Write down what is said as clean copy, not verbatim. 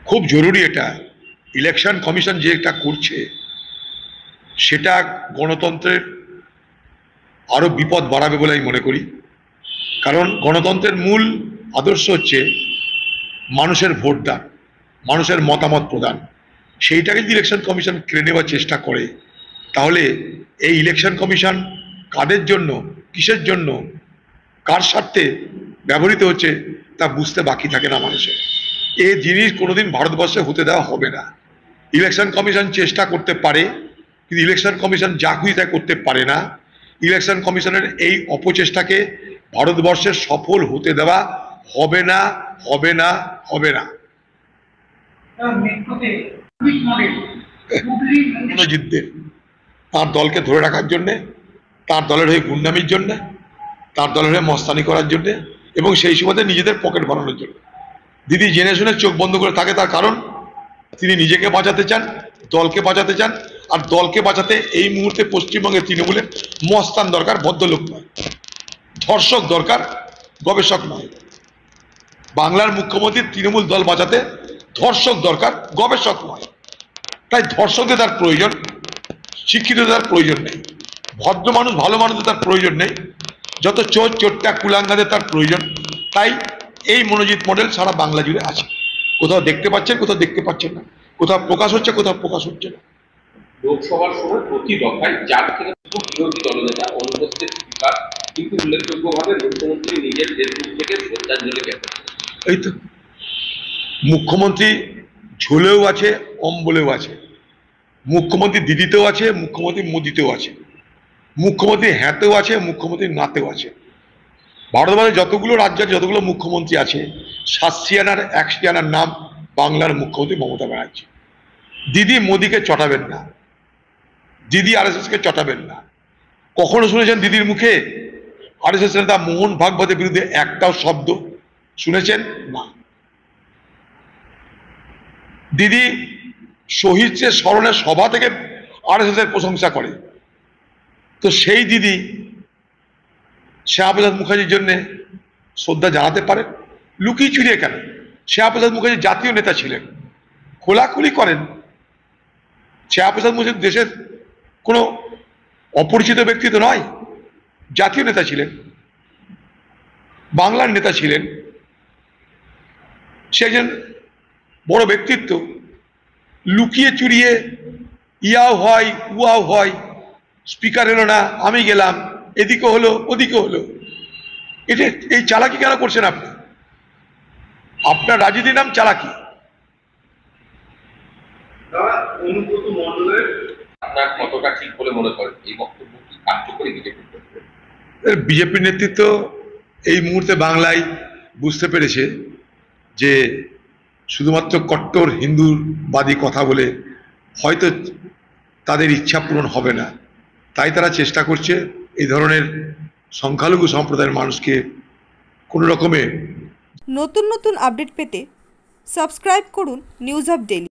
খুব জরুরি এটা। ইলেকশন কমিশন যে এটা করছে সেটা গণতন্ত্রের আরো বিপদ বাড়াবে বলে আমি মনে করি। কারণ গণতন্ত্রের মূল আদর্শ হচ্ছে মানুষের ভোটদান, মানুষের মতামত প্রদান। সেইটাকে যদি ইলেকশন কমিশন কেড়ে নেওয়ার চেষ্টা করে, তাহলে এই ইলেকশন কমিশন কাদের জন্য, কিসের জন্য, কার স্বার্থে ব্যবহৃত হচ্ছে তা বুঝতে বাকি থাকে না মানুষের। এই জিনিস কোনোদিন ভারতবর্ষে হতে দেওয়া হবে না। ইলেকশন কমিশন চেষ্টা করতে পারে, কিন্তু ইলেকশন কমিশন যা খুশি তাই করতে পারে না। ইলেকশন কমিশনের এই অপচেষ্টাকে ভারতবর্ষের সফল হতে দেওয়া হবে না, হবে না, হবে না। মনোজিৎদের তার দলকে ধরে রাখার জন্যে, তার দলের হয়ে গুন্ডামির জন্যে, তার দলের হয়ে মস্তানি করার জন্যে এবং সেই সুবাদে নিজেদের পকেট ভরানোর জন্য দিদি জেনে শুনে চোখ বন্ধ করে থাকে। তার কারণ তিনি নিজেকে বাঁচাতে চান, দলকে বাঁচাতে চান। আর দলকে বাঁচাতে এই মুহূর্তে পশ্চিমবঙ্গের তৃণমূলের মস্তান দরকার, ভদ্রলোক নয়। ধর্ষক দরকার, গবেষক নয়। বাংলার মুখ্যমন্ত্রীর তৃণমূল দল বাঁচাতে ধর্ষক দরকার, গবেষক নয়। তাই ধর্ষকদের তার প্রয়োজন, শিক্ষিতদের তার প্রয়োজন নেই, ভদ্র মানুষ ভালো মানুষদের তার প্রয়োজন নেই, যত চোর চোরটা কুলাঙ্গাদের তার প্রয়োজন। তাই এই মনোজিৎ মডেল সারা বাংলা জুড়ে আছে। কোথাও দেখতে পাচ্ছেন, কোথাও দেখতে পাচ্ছেন না, কোথাও প্রকাশ হচ্ছে, কোথাও প্রকাশ হচ্ছে না। লোকসভার সময় প্রতি দফায় 4 থেকে 2 বিরোধী দলনেতা অনুপস্থিত স্পিকার, কিন্তু উল্লেখযোগ্যভাবে মুখ্যমন্ত্রী নিজের ফেসবুক থেকে শ্রদ্ধাঞ্জলি জ্ঞাপন। এই তো মুখ্যমন্ত্রী ঝোলেও আছে, অম্বলেও আছে। মুখ্যমন্ত্রী দিদিতেও আছে, মুখ্যমন্ত্রী মোদিতেও আছে, মুখ্যমন্ত্রী হ্যাঁতেও আছে, মুখ্যমন্ত্রী নাতেও আছে। ভারতবর্ষে যতগুলো রাজ্য আছে, যতগুলো মুখ্যমন্ত্রী আছে, 7 আনার 1 আনার নাম বাংলার মুখ্যমন্ত্রী মমতা ব্যানার্জি। দিদি মোদিকে চটাবেন না, দিদি আরএসএসকে চটাবেন না। কখনো শুনেছেন দিদির মুখে আরএসএস নেতা মোহন ভাগবতের বিরুদ্ধে একটাও শব্দ শুনেছেন? না। দিদি শহীদদের স্মরণে সভা থেকে আরএসএস এর প্রশংসা করে। তো সেই দিদি শ্যামাপ্রসাদ মুখার্জির জন্য শ্রদ্ধা জানাতে পারেন, লুকিয়ে চুরিয়ে কেন? শ্যামাপ্রসাদ মুখার্জি জাতীয় নেতা ছিলেন, খোলাখুলি করেন। শ্যামাপ্রসাদ মুখার্জি দেশের কোনো অপরিচিত ব্যক্তি তো নয়, জাতীয় নেতা ছিলেন, বাংলার নেতা ছিলেন, সে একজন বড় ব্যক্তিত্ব। লুকিয়ে চুরিয়ে ইয়াও হয় উয়াও হয়, স্পিকার এলো না আমি গেলাম, এদিকে হলো ওদিকে হলো, এটা এই চালাকি কেন করছেন আপনি? আপনার রাজনীতির নাম চালাকি। আপনার কতটা ঠিক বলে মনে করেন এই বক্তব্য কি কার্যকরী বিজেপির? বিজেপির নেতৃত্ব এই মুহূর্তে বাংলায় বুঝতে পেরেছে যে শুধুমাত্র কট্টর হিন্দুবাদী কথা বলে হয়তো তাদের ইচ্ছা পূরণ হবে না। তাই তারা চেষ্টা করছে এই ধরনের সংখ্যালঘু সম্প্রদায়ের মানুষকে কোনো রকমে। নতুন নতুন আপডেট পেতে সাবস্ক্রাইব করুন নিউজ আপ ডেইলি।